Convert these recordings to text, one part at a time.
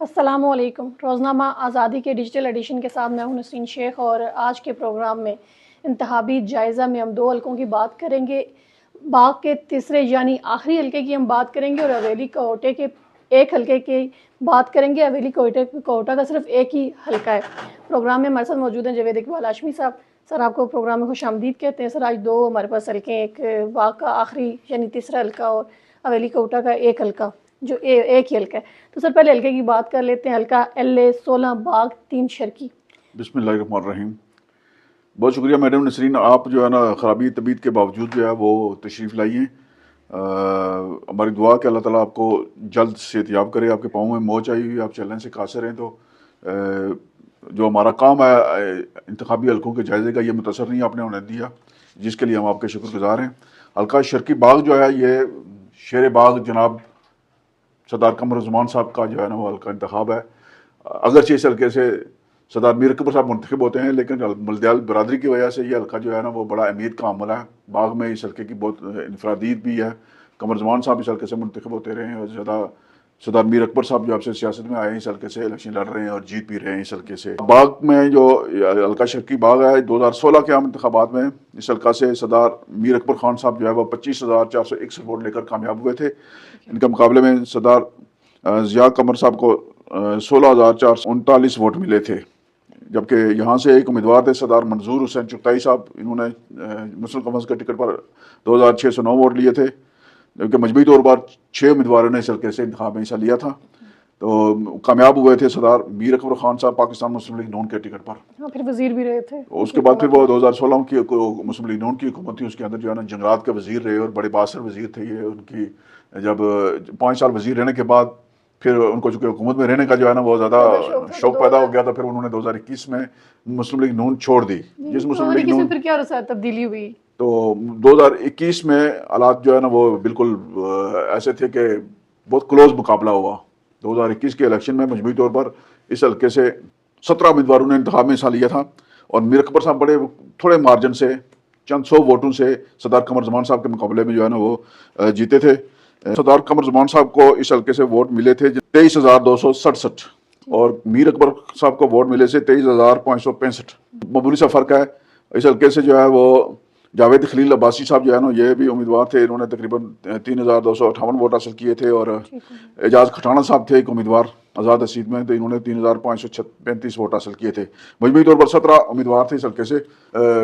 السلام علیکم۔ روزنامہ آزادی کے ڈیجیٹل ایڈیشن کے ساتھ میں ہوں نسرین شیخ، اور آج کے پروگرام میں انتخابی جائزہ میں ہم 2 حلقوں کی بات کریں گے۔ باغ کے تیسرے یعنی آخری حلقے کی ہم بات کریں گے، اور حویلی کوٹے کے ایک حلقے کی بات کریں گے۔ حویلی کوٹا کا صرف ایک ہی حلقہ ہے۔ پروگرام میں ہمارے ساتھ موجود ہیں جاوید اقبال ہاشمی صاحب۔ سر، آپ کو پروگرام میں خوش آمدید کہتے ہیں۔ سر، آج 2 ہمارے پاس حلقے ہیں، ایک باغ کا آخری یعنی تیسرا حلقہ اور حویلی کوٹا کا ایک حلقہ جو ایک ہی حلقہ ہے۔ تو سر پہلے حلقے کی بات کر لیتے ہیں، حلقہ LA-16 باغ 3 شرکی۔ بسم اللہ الرحمن الرحیم۔ بہت شکریہ میڈم نسرین، آپ جو ہے نا خرابی طبیعت کے باوجود جو ہے وہ تشریف لائی ہیں۔ ہماری دعا کہ اللہ تعالیٰ آپ کو جلد صحت یاب کرے۔ آپ کے پاؤں میں موچ آئی ہوئی، آپ چلنے سے قاصر ہیں، تو جو ہمارا کام ہے انتخابی حلقوں کے جائزے کا، یہ متاثر نہیں آپ نے ہونے دیا، جس کے لیے ہم آپ کے شکر گزار ہیں۔ حلقہ شرکی باغ جو ہے یہ شیر باغ جناب سردار قمر الزمان صاحب کا جو ہے نا وہ حلقہ انتخاب ہے۔ اگرچہ اس حلقے سے سردار میر اکبر صاحب منتخب ہوتے ہیں، لیکن ملدیال برادری کی وجہ سے یہ حلقہ جو ہے نا وہ بڑا اہمیت کا عامل ہے۔ باغ میں اس حلقے کی بہت انفرادیت بھی ہے۔ قمر زمان صاحب اس حلقے سے منتخب ہوتے رہے ہیں، اور زیادہ سردار میر اکبر صاحب جو اب سے سیاست میں آئے ہیں اس حلقے سے الیکشن لڑ رہے ہیں اور جیت بھی رہے ہیں اس حلقے سے۔ باغ میں جو حلقہ شرکی باغ ہے، 2016 کے عام انتخابات میں اس حلقہ سے سردار میر اکبر خان صاحب جو ہے وہ 25,461 ووٹ لے کر کامیاب ہوئے تھے۔ ان کے مقابلے میں سردار ضیاء قمر صاحب کو 16,439 ووٹ ملے تھے، جبکہ یہاں سے ایک امیدوار تھے سردار منظور حسین چغتائی صاحب، انہوں نے مسلم کانفرنس کے ٹکٹ پر 2,609 ووٹ لیے تھے، جبکہ مجموعی طور پر 6 امیدواروں نے اس حلقے سے انتخاب میں حصہ لیا تھا۔ تو کامیاب ہوئے تھے سردار میر اکبر خان صاحب پاکستان مسلم لیگ نون کے ٹکٹ پر۔ پھر وزیر بھی رہے تھے۔ اس کے بعد پھر وہ 2016 کی مسلم لیگ نون کی حکومت تھی، اس کے اندر جو ہے نا جنگلات کے وزیر رہے، اور بڑے باثر وزیر تھے یہ۔ ان کی جب 5 سال وزیر رہنے کے بعد پھر ان کو چونکہ حکومت میں رہنے کا جو ہے نا وہ زیادہ شوق پیدا ہو گیا، تو پھر انہوں نے 2021 میں مسلم لیگ نون چھوڑ دی۔ جس مسلم لیگ نون پھر کیا تبدیلی ہوئی؟ تو 2021 میں حالات جو ہے نا وہ بالکل ایسے تھے کہ بہت کلوز مقابلہ ہوا۔ 2021 کے الیکشن میں مجموعی طور پر اس حلقے سے 17 امیدواروں نے انتخاب میں حصہ لیا تھا، اور میر اکبر صاحب بڑے تھوڑے مارجن سے چند 100 ووٹوں سے سردار قمر زمان صاحب کے مقابلے میں جو ہے نا وہ جیتے تھے۔ سردار قمر زمان صاحب کو اس حلقے سے ووٹ ملے تھے 23,267، اور میر اکبر صاحب کو ووٹ ملے سے 23,565۔ معمولی سا فرق ہے۔ اس حلقے سے جو ہے وہ جاوید خلیل عباسی صاحح جو ہے نا یہ بھی امیدوار تھے، انہوں نے تقریباً 3,258 ووٹ حاصل کیے تھے، اور اعجاز کھٹانا صاحب تھے ایک امیدوار آزاد حسید میں، تو انہوں نے 3,535 ووٹ حاصل کیے تھے۔ مجموعی طور پر 17 امیدوار تھے اس حلقے سے۔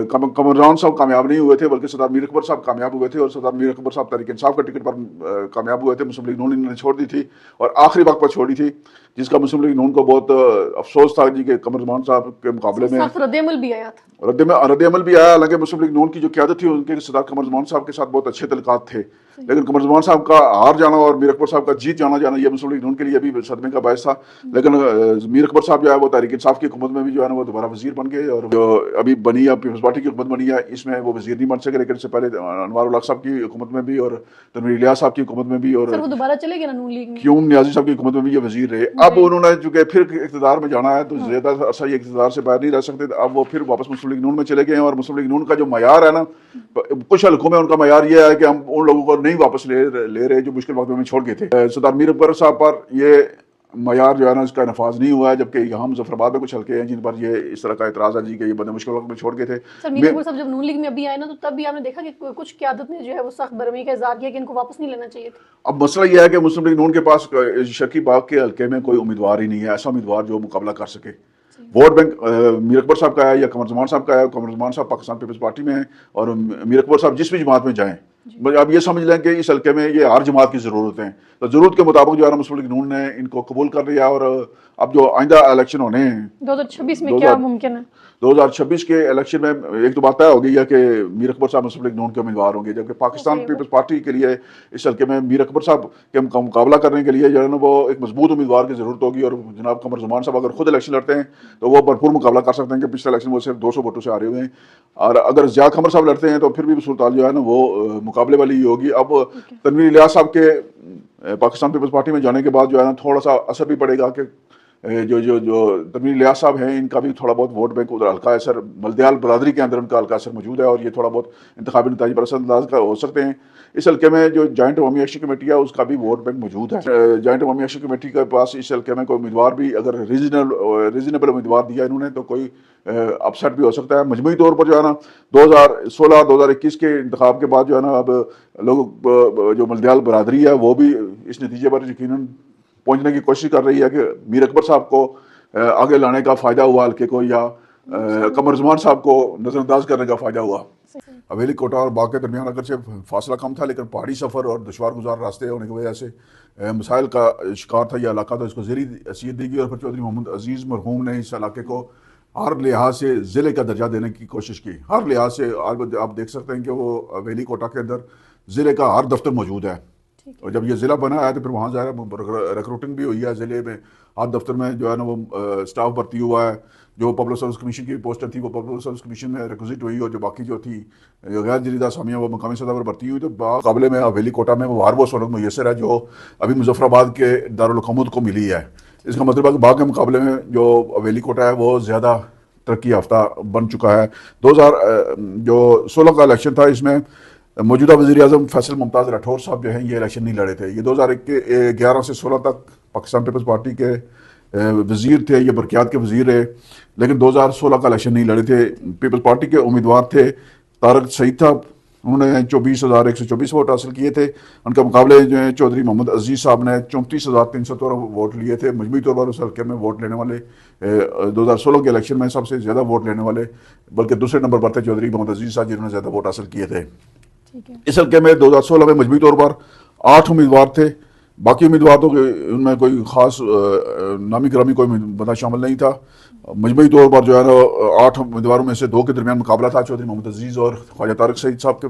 قمر زمان صاحب کامیاب نہیں ہوئے تھے، بلکہ سردار میر اکبر صاحب کامیاب ہوئے تھے، اور سردار میر اکبر صاحب تحریک انصاف کے ٹکٹ پر کامیاب ہوئے تھے۔ مسلم لیگ نون انہوں نے چھوڑ دی تھی، اور آخری وقت پر چھوڑی تھی، جس کا مسلم لیگ نون کو بہت افسوس تھا جی کہ قمر زمان صاحب کے مقابلے میں رد عمل بھی آیا تھا۔ رد عمل بھی آیا۔ حالانکہ مسلم لیگ نون کی جو قیادت تھی ان کے سردار قمر زمان صاحب کے ساتھ بہت اچھے تعلقات تھے، لیکن قمر زمان صاحب کا ہار جانا اور میر اکبر صاحب کا جیت جانا یہ مسلم لیگ نون کے لیے بھی صدمے کا باعث تھا۔ لیکن میر اکبر صاحب جو ہے وہ تحریک انصاف کی حکومت میں بھی جو ہے نا وہ دوبارہ وزیر بن گئے، اور جو ابھی بنی ہے پیپلز پارٹی کی حکومت بنی ہے اس میں وہ وزیر نہیں بن سکے، لیکن اس سے پہلے انوار الحق صاحب کی حکومت میں بھی، اور تنویر الیاس صاحب کی حکومت میں بھی، اور وہ دوبارہ چلے گئے نا نون لیگ میں، کیوم نیازی صاحب کی حکومت میں بھی یہ وزیر رہے۔ اب انہوں نے چونکہ پھر اقتدار میں جانا ہے تو زیادہ عرصہ یہ اقتدار سے باہر نہیں رہ سکتے، اب وہ پھر واپس مسلم لیگ نون میں چلے گئے ہیں۔ اور مسلم لیگ نون کا جو معیار ہے نا، کچھ حلقوں میں ان کا معیار یہ ہے کہ ہم ان لوگوں کو نہیں واپس لے رہے جو مشکل وقت میں چھوڑ گئے تھے۔ سردار میر اکبر صاحب پر یہ معیار جو ہے نا اس کا نفاذ نہیں ہوا ہے، جبکہ یہاں مظفر آباد میں کچھ حلقے ہیں جن پر یہ اس طرح کا اعتراض ہے جی کہ یہ بندے مشکل وقت میں چھوڑ گئے تھے۔ سر، میر اکبر صاحب جب نون لیگ میں ابھی آئے نا تو تب بھی آپ نے دیکھا کہ کچھ قیادت نے جو ہے وہ سخت برہمی کا اظہار کیا کہ ان کو واپس نہیں لینا چاہیے تھا۔ اب مسئلہ یہ ہے کہ مسلم لیگ نون کے پاس شرکی باغ کے حلقے میں کوئی امیدوار ہی نہیں ہے ایسا امیدوار جو مقابلہ کر سکے۔ ووٹ بینک میر اکبر صاحب کا ہے یا قمر زمان صاحب کا ہے۔ قمر زمان صاحب پاکستان پیپلز پارٹی میں ہیں، اور میر اکبر صاحب جس بھی جماعت میں جائیں، اب یہ سمجھ لیں کہ اس حلقے میں یہ ہر جماعت کی ضرورت ہے، تو ضرورت کے مطابق جو ہے نا مسلم لیگ نون نے ان کو قبول کر لیا۔ اور اب جو آئندہ الیکشن ہونے ہیں 2026 میں کیا ممکن ہے؟ 2026 کے الیکشن میں ایک تو بات طے ہو گئی ہے کہ میر اکبر صاحب مسلم لیگ نون کے امیدوار ہوں گے، جبکہ پاکستان پیپلز پارٹی کے لیے اس حلقے میں میر اکبر صاحب کے مقابلہ کرنے کے لیے جو ہے نا وہ ایک مضبوط امیدوار کی ضرورت ہوگی، اور جناب قمر زمان صاحب اگر خود الیکشن لڑتے ہیں تو وہ بھرپور مقابلہ کر سکتے ہیں کہ پچھلے الیکشن وہ صرف 200 ووٹوں سے آ رہے ہوئے ہیں، اور اگر ضیاء قمر صاحب لڑتے ہیں تو پھر بھی صورتحال جو ہے نا وہ مقابلے والی ہی ہوگی۔ اب تنویر الیاس صاحب کے پاکستان پیپلز پارٹی میں جانے کے بعد جو ہے نا تھوڑا سا اثر بھی پڑے گا کہ جو جو جو تنویر الیاس صاحب ہیں ان کا بھی تھوڑا بہت ووٹ بینک ادھر ہلکا اثر ملدیال برادری کے اندر ان کا ہلکا اثر موجود ہے، اور یہ تھوڑا بہت انتخابی نتائج پر اثر انداز کا ہو سکتے ہیں۔ اس حلقے میں جو جوائنٹ عوامی ایکشن کمیٹی ہے اس کا بھی ووٹ بینک موجود ہے۔ جوائنٹ عوامی ایکشن کمیٹی کے پاس اس حلقے میں کوئی امیدوار بھی اگر ریزنیبل امیدوار دیا انہوں نے تو کوئی اپسیٹ بھی ہو سکتا ہے۔ مجموعی طور پر جو ہے نا 2016-2021 کے انتخاب کے بعد جو ہے نا اب لوگ جو ملدیال برادری ہے وہ بھی اس نتیجے پر یقیناً پہنچنے کی کوشش کر رہی ہے کہ میر اکبر صاحب کو آگے لانے کا فائدہ ہوا حلقے کو، یا قمر زمان صاحب کو نظر انداز کرنے کا فائدہ ہوا۔ حویلی کوٹا اور باغ کے درمیان اگرچہ فاصلہ کم تھا لیکن پہاڑی سفر اور دشوار گزار راستے ہونے کی وجہ سے مسائل کا شکار تھا یہ علاقہ، تو اس کو زیریں حیثیت دی گئی، اور پھر چودھری محمد عزیز مرحوم نے اس علاقے کو ہر لحاظ سے ضلع کا درجہ دینے کی کوشش کی۔ ہر لحاظ سے آپ دیکھ سکتے ہیں کہ وہ حویلی کوٹا کے اندر ضلع کا ہر دفتر موجود ہے، اور جب یہ ضلع بنا ہے تو پھر وہاں ظاہر ریکروٹنگ بھی ہوئی ہے ضلع میں، ہر دفتر میں جو ہے نا وہ اسٹاف بھرتی ہوا ہے۔ جو پبلک سروس کمیشن کی پوسٹر تھی وہ پبلک سروس کمیشن میں ریکوزٹ ہوئی، اور جو باقی جو تھی غیر جدید اسامیاں وہ مقامی سطح پر بھرتی ہوئی۔ تو مقابلے میں حویلی کوٹا میں وہ ہر وہ سہولت میسر ہے جو ابھی مظفر آباد کے دارالحکومت کو ملی ہے۔ اس کا مطلب ہے کہ باقی مقابلے میں جو حویلی کوٹا ہے وہ زیادہ ترقی یافتہ بن چکا ہے۔ 2016 کا الیکشن تھا، اس میں موجودہ وزیر اعظم فیصل ممتاز راٹھور صاحب جو ہیں یہ الیکشن نہیں لڑے تھے۔ یہ 2011 سے 16 تک پاکستان پیپلز پارٹی کے وزیر تھے، یہ برقیات کے وزیر رہے، لیکن 2016 کا الیکشن نہیں لڑے تھے۔ پیپلز پارٹی کے امیدوار تھے طارق سعید صاحب، انہوں نے 24,124 ووٹ حاصل کیے تھے۔ ان کے مقابلے جو ہیں چودھری محمد عزیز صاحب نے 34,313 ووٹ لیے تھے۔ مجموعی طور پر اس حلقے میں ووٹ لینے والے 2016 کے الیکشن میں سب سے زیادہ ووٹ لینے والے بلکہ دوسرے نمبر پر تھے چودھری محمد عزیز صاحب، جنہوں نے زیادہ ووٹ حاصل کیے تھے۔ اس حلقے میں 2016 میں مجموعی طور پر 8 امیدوار تھے، باقی امیدواروں کے ان میں کوئی خاص نامی گرامی کوئی بندہ شامل نہیں تھا۔ مجموعی طور پر جو ہے نا 8 امیدواروں میں سے 2 کے درمیان مقابلہ تھا، چودھری محمد عزیز اور خواجہ طارق سعید صاحب کے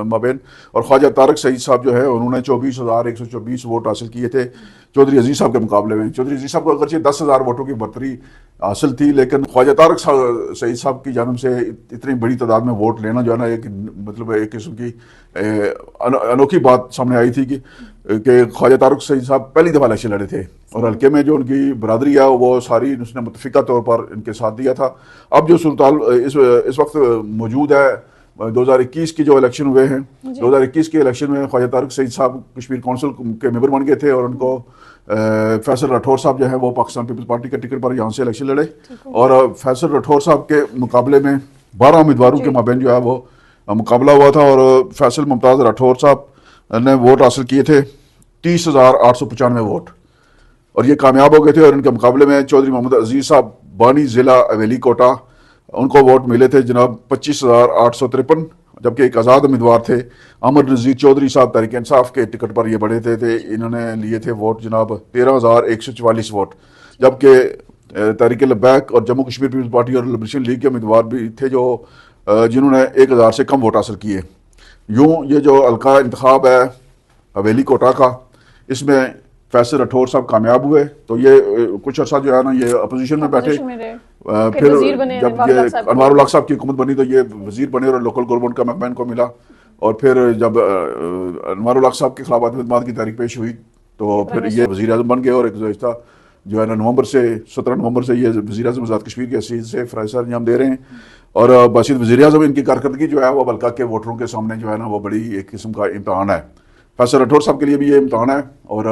مابین، اور خواجہ طارق سعید صاحب جو ہے انہوں نے 24,124 ووٹ حاصل کیے تھے چودھری عزیز صاحب کے مقابلے میں۔ چودھری عزیز صاحب کو اگرچہ 10,000 ووٹوں کی برتری حاصل تھی، لیکن خواجہ طارق سعید صاحب کی جانب سے اتنی بڑی تعداد میں ووٹ لینا جو ہے نا ایک قسم کی انوکھی بات سامنے آئی تھی کہ خواجہ طارق سعید صاحب پہلی دفعہ الیکشن لڑے تھے، اور حلقے میں جو ان کی برادری ہے وہ ساری اس نے متفقہ طور پر ان کے ساتھ دیا تھا۔ اب جو صورتحال اس وقت موجود ہے 2021 کی جو الیکشن ہوئے ہیں، 2021 کے الیکشن میں خواجہ طارق سعید صاحب کشمیر کونسل کے ممبر بن گئے تھے، اور ان کو فیصل راٹھور صاحب جو ہیں وہ پاکستان پیپلز پارٹی کے ٹکٹ پر یہاں سے الیکشن لڑے، اور فیصل راٹھور صاحب کے مقابلے میں 12 امیدواروں کے مابین جو ہے وہ مقابلہ ہوا تھا، اور فیصل ممتاز راٹھور صاحب نے ووٹ حاصل کیے تھے 30,895 ووٹ، اور یہ کامیاب ہو گئے تھے۔ اور ان کے مقابلے میں چودھری محمد عزیز صاحب بانی ضلع حویلی کوٹا، ان کو ووٹ ملے تھے جناب 25,853، جبکہ ایک آزاد امیدوار تھے امر نذیر چودھری صاحب تحریک انصاف کے ٹکٹ پر یہ بڑھے تھے، انہوں نے لیے تھے ووٹ جناب 13,144 ووٹ، جبکہ تحریک لبیک اور جموں کشمیر پیپلز پارٹی اور لبریشن لیگ کے امیدوار بھی تھے جنہوں نے 1,000 سے کم ووٹ حاصل کیے۔ یوں یہ جو حلقہ انتخاب ہے حویلی کوٹا کا، اس میں فیصل راٹھور صاحب کامیاب ہوئے، تو یہ کچھ عرصہ جو ہے نا یہ اپوزیشن میں بیٹھے، پھر جب یہ انوار الحق صاحب کی حکومت بنی تو یہ وزیر بنے اور لوکل گورنمنٹ کا محکمہ ان کو ملا، اور پھر جب انوار الحق صاحب کے خلاف عدم اعتماد کی تحریک پیش ہوئی تو پھر یہ وزیر اعظم بن گئے، اور ایک گزشتہ جو ہے نا 17 نومبر سے یہ وزیر اعظم آزاد کشمیر کی حیثیت سے فرائض انجام دے رہے ہیں، اور باشد وزیر اعظم ان کی کارکردگی جو ہے وہ حلقہ کے ووٹروں کے سامنے جو ہے نا وہ بڑی ایک قسم کا امتحان ہے۔ فیصل راٹھور صاحب کے لیے بھی یہ امتحان ہے، اور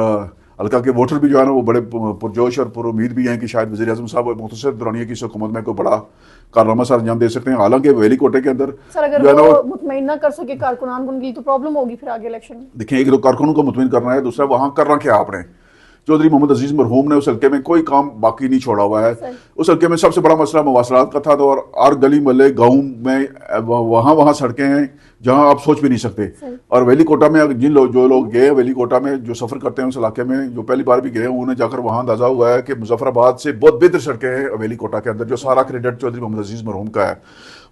حلقہ کے ووٹر بھی جو ہے نا وہ بڑے پرجوش اور پر امید بھی ہیں کہ شاید وزیر اعظم صاحب مختصر دورانیے کی حکومت میں کوئی بڑا کارنامہ سر انجام دے سکتے ہیں۔ حالانکہ حویلی کوٹے کے اندر اگر وہ مطمئن نہ کر سکے کارکنان کو، ان کی تو پرابلم ہوگی پھر آگے الیکشن میں۔ دیکھیں، ایک تو کارکنوں کو مطمئن کرنا ہے، دوسرا وہاں کرنا کیا آپ نے۔ چودھری محمد عزیز مرحوم نے اس حلقے میں کوئی کام باقی نہیں چھوڑا ہوا ہے۔ اس حلقے میں سب سے بڑا مسئلہ مواصلات کا تھا، تو اور ہر گلی محلے گاؤں میں وہاں سڑکیں ہیں جہاں آپ سوچ بھی نہیں سکتے۔ اور حویلی کوٹا میں جو لوگ گئے حویلی کوٹا میں، جو سفر کرتے ہیں اس علاقے میں، جو پہلی بار بھی گئے ہیں، انہیں جا کر وہاں اندازہ ہوا ہے کہ مظفر آباد سے بہت بہتر سڑکیں ہیں حویلی کوٹا کے اندر، جو سارا کریڈٹ چودھری محمد عزیز مرحوم کا ہے۔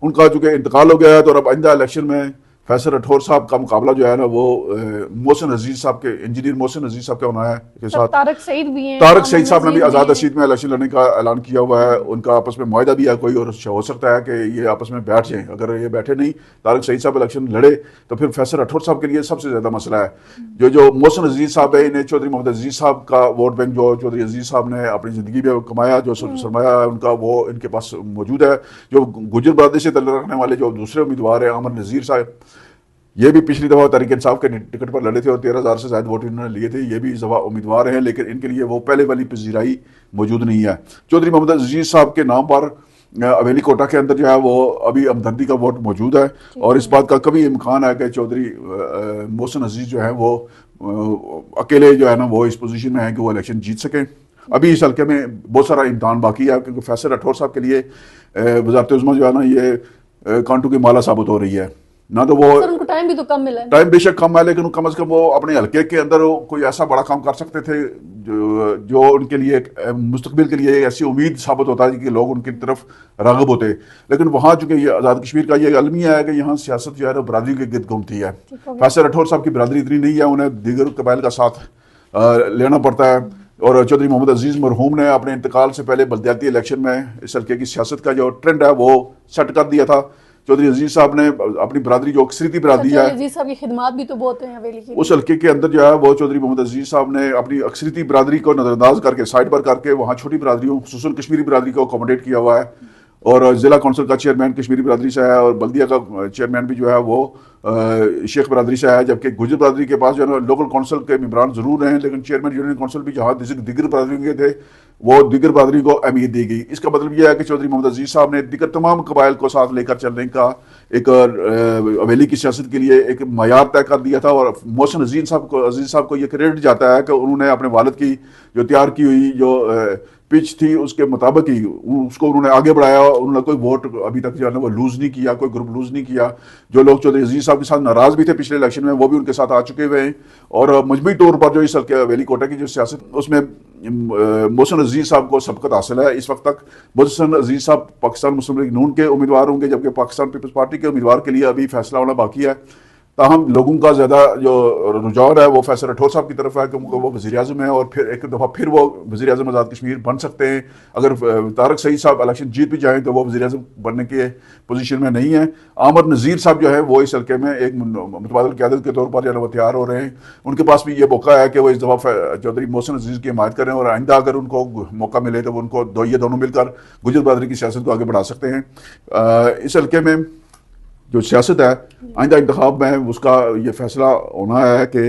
ان کا چونکہ انتقال ہو گیا ہے، تو اب آئندہ الیکشن میں فیصل راٹھور صاحب کا مقابلہ جو ہے نا وہ محسن عزیز صاحب کے انجینئر محسن عزیز صاحب کا ہونا ہے کے ساتھ. طارق سعید بھی ہیں, طارق سعید صاحب نے بھی آزاد سیٹ میں الیکشن لڑنے کا اعلان کیا ہوا ہے. ان کا آپس میں معاہدہ بھی ہے کوئی, اور ہو سکتا ہے کہ یہ آپس میں بیٹھ جائیں. اگر یہ بیٹھے نہیں, طارق سعید صاحب الیکشن لڑے, تو پھر فیصل راٹھور صاحب کے لیے سب سے زیادہ مسئلہ ہے. جو محسن عزیز صاحب ہے, انہیں چودھری محمد عزیز صاحب کا ووٹ بینک جو چودھری عزیز صاحب نے اپنی زندگی میں کمایا, جو سرمایہ ہے ان کا وہ ان کے پاس موجود ہے. جو گجر برادری سے تعلق رکھنے والے جو دوسرے امیدوار ہیں عامر نذیر صاحب, یہ بھی پچھلی دفعہ تحریک انصاف کے ٹکٹ پر لڑے تھے اور 13,000 سے زائد ووٹ انہوں نے لیے تھے. یہ بھی اس دفعہ امیدوار ہیں, لیکن ان کے لیے وہ پہلے والی پذیرائی موجود نہیں ہے. چودھری محمد عزیز صاحب کے نام پر حویلی کوٹہ کے اندر جو ہے وہ ابھی ہمدردی کا ووٹ موجود ہے, اور اس بات کا کبھی امکان ہے کہ چودھری محسن عزیز جو ہے وہ اکیلے جو ہے نا وہ اس پوزیشن میں ہیں کہ وہ الیکشن جیت سکیں. ابھی اس حلقے میں بہت سارا امتحان باقی ہے, کیونکہ فیصل راٹھور صاحب کے لیے وزارت عظمیٰ جو ہے نا یہ کانٹو کی مالا ثابت ہو رہی ہے. نہ تو وہ ان کو ٹائم بھی تو کم ملا ہے, ٹائم بے شک کم ہے, لیکن کم از کم وہ اپنے حلقے کے اندر کوئی ایسا بڑا کام کر سکتے تھے جو ان کے لیے مستقبل کے لیے ایسی امید ثابت ہوتا ہے کہ لوگ ان کی طرف راغب ہوتے. لیکن وہاں چونکہ یہ آزاد کشمیر کا یہ المیہ ہے کہ یہاں سیاست جو ہے نا برادری کے گرد گھومتی ہے. فیصل راٹھور صاحب کی برادری اتنی نہیں ہے, انہیں دیگر قبائل کا ساتھ لینا پڑتا ہے. اور چودھری محمد عزیز مرحوم نے اپنے انتقال سے پہلے بلدیاتی الیکشن میں اس حلقے کی سیاست کا جو ٹرینڈ ہے وہ سیٹ کر دیا تھا. چودھری عزیز صاحب نے اپنی برادری جو اکثریتی برادری ہے, عزیز صاحب کی خدمات بھی تو بہت ہیں حویلی کی, اس حلقے کے اندر جو ہے وہ چودھری محمد عزیز صاحب نے اپنی اکثریتی برادری کو نظر انداز کر کے سائڈ پر کر کے وہاں چھوٹی برادریوں خصوصاً کشمیری برادری کو اکوموڈیٹ کیا ہوا ہے. اور ضلع کونسل کا چیئرمین کشمیری برادری سے ہے, اور بلدیہ کا چیئرمین بھی جو ہے وہ شیخ برادری سے ہے. جبکہ گجر برادری کے پاس جو ہے نا لوکل کونسل کے ممبران ضرور ہیں, لیکن چیئرمین یونین کونسل بھی جہاں دیگر برادریوں کے تھے وہ دیگر برادری کو اہمیت دی گئی. اس کا مطلب یہ ہے کہ چودھری محمد عزیز صاحب نے دیگر تمام قبائل کو ساتھ لے کر چلنے کا ایک حویلی کی سیاست کے لیے ایک معیار طے کر دیا تھا. اور محسن عزیز صاحب کو یہ کریڈٹ جاتا ہے کہ انہوں نے اپنے والد کی جو تیار کی ہوئی جو پچ تھی اس کے مطابق ہی اس کو انہوں نے آگے بڑھایا. انہوں نے کوئی ووٹ ابھی تک جو ہے نا وہ لوز نہیں کیا, کوئی گروپ لوز نہیں کیا. جو لوگ چودھری عزیز صاحب کے ساتھ ناراض بھی تھے پچھلے الیکشن میں, وہ بھی ان کے ساتھ آ چکے ہوئے ہیں. اور مجموعی طور پر جو اس حلقے حویلی کوٹہ کی جو سیاست اس میں محسن عزیز صاحب کو سبقت حاصل ہے. اس وقت تک محسن عزیز صاحب پاکستان مسلم لیگ نون کے امیدوار ہوں گے, جبکہ پاکستان پیپلز پارٹی کے امیدوار کے لیے ابھی فیصلہ ہونا باقی ہے. تاہم لوگوں کا زیادہ جو رجحان ہے وہ فیصل راٹھور صاحب کی طرف ہے, کیونکہ وہ وزیر اعظم ہیں اور پھر ایک دفعہ پھر وہ وزیر اعظم آزاد کشمیر بن سکتے ہیں. اگر طارق سعید صاحب الیکشن جیت بھی جائیں تو وہ وزیر اعظم بننے کے پوزیشن میں نہیں ہیں. عامر نذیر صاحب جو ہے وہ اس حلقے میں ایک متبادل قیادت کے طور پر جو ہے وہ تیار ہو رہے ہیں. ان کے پاس بھی یہ موقع ہے کہ وہ اس دفعہ چودھری محسن عزیز کی حمایت کریں, اور آئندہ اگر ان کو موقع ملے تو وہ ان کو یہ دونوں مل کر گجر برادری کی سیاست کو آگے بڑھا سکتے ہیں. اس حلقے میں جو سیاست ہے آئندہ انتخاب میں اس کا یہ فیصلہ ہونا ہے کہ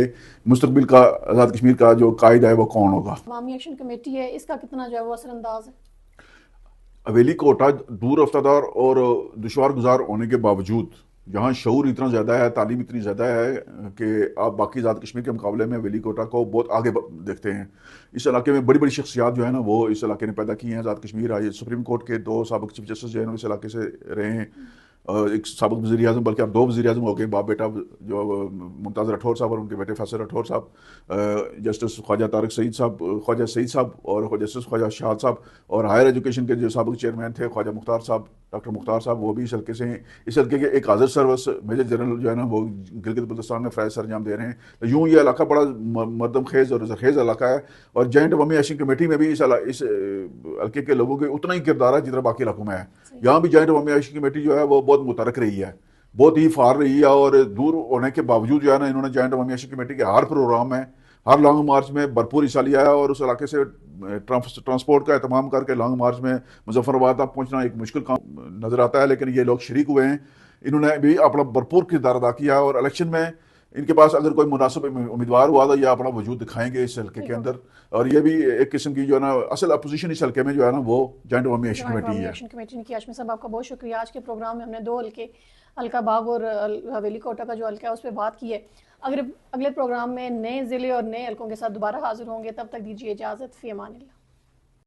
مستقبل کا آزاد کشمیر کا جو قائد ہے وہ کون ہوگا. عوامی ایکشن کمیٹی ہے, اس کا کتنا جو ہے وہ اثر انداز ہے؟ حویلی کوٹہ دور رفتار اور دشوار گزار ہونے کے باوجود جہاں شعور اتنا زیادہ ہے, تعلیم اتنی زیادہ ہے کہ آپ باقی آزاد کشمیر کے مقابلے میں حویلی کوٹہ کو بہت آگے دیکھتے ہیں. اس علاقے میں بڑی بڑی شخصیات جو ہے نا وہ اس علاقے نے پیدا کی ہیں. آزاد کشمیر آئے سپریم کورٹ کے 2 سابق چیف جسٹس جو ہے اس علاقے سے رہے ہیں, ایک سابق وزیر اعظم بلکہ اب 2 وزیر اعظم ہو گئے, باپ بیٹا جو ممتاز راٹھور صاحب اور ان کے بیٹے فیصل راٹھور صاحب, جسٹس خواجہ طارق سعید صاحب, خواجہ سعید صاحب اور جسٹس خواجہ شہاد صاحب, اور ہائر ایجوکیشن کے جو سابق چیئرمین تھے خواجہ مختار صاحب, ڈاکٹر مختار صاحب, وہ بھی اس حلقے سے ہیں. اس حلقے کے ایک حاضر سروس میجر جنرل جو ہے نا وہ گلگت بلتستان میں فرائض سر انجام دے رہے ہیں. تو یوں یہ علاقہ بڑا مردم خیز اور زرخیز علاقہ ہے, اور جوائنٹ عوامی ایکشن کمیٹی میں بھی اس حلقے کے لوگوں کے اتنا ہی کردار ہے جتنا باقی علاقوں میں ہے. یہاں بھی جوائنٹ عوامی ایکشن کمیٹی جو ہے وہ بہت متحرک رہی ہے, بہت ہی فعال رہی ہے, اور دور ہونے کے باوجود جو ہے نا انہوں نے جوائنٹ عوامی ایکشن کمیٹی کے ہر پروگرام میں, ہر لانگ مارچ میں بھرپور حصہ لیا ہے. اور اس علاقے سے ٹرانسپورٹ کا اہتمام کر کے لانگ مارچ میں مظفر آباد تک پہنچنا ایک مشکل کام نظر آتا ہے, لیکن یہ لوگ شریک ہوئے ہیں. انہوں نے بھی اپنا بھرپور کردار ادا کیا, اور الیکشن میں ان کے پاس اگر کوئی مناسب امیدوار ہوا تو یہ اپنا وجود دکھائیں گے اس حلقے کے اندر. اور یہ بھی ایک قسم کی جو ہے نا اصل اپوزیشن اس حلقے میں جو ہے نا وہ جوائنٹ عوامی ایکشن کمیٹی ہے. کمیٹی نے کی. ہاشمی صاحب آپ کا بہت شکریہ. آج کے پروگرام میں ہم نے 2 حلقے حلقہ باغ اور حویلی کوٹہ کا جو حلقہ ہے اس پہ بات کی ہے. اگر اگلے پروگرام میں نئے ضلع اور نئے حلقوں کے ساتھ دوبارہ حاضر ہوں گے, تب تک دیجیے اجازت. فی امان اللہ.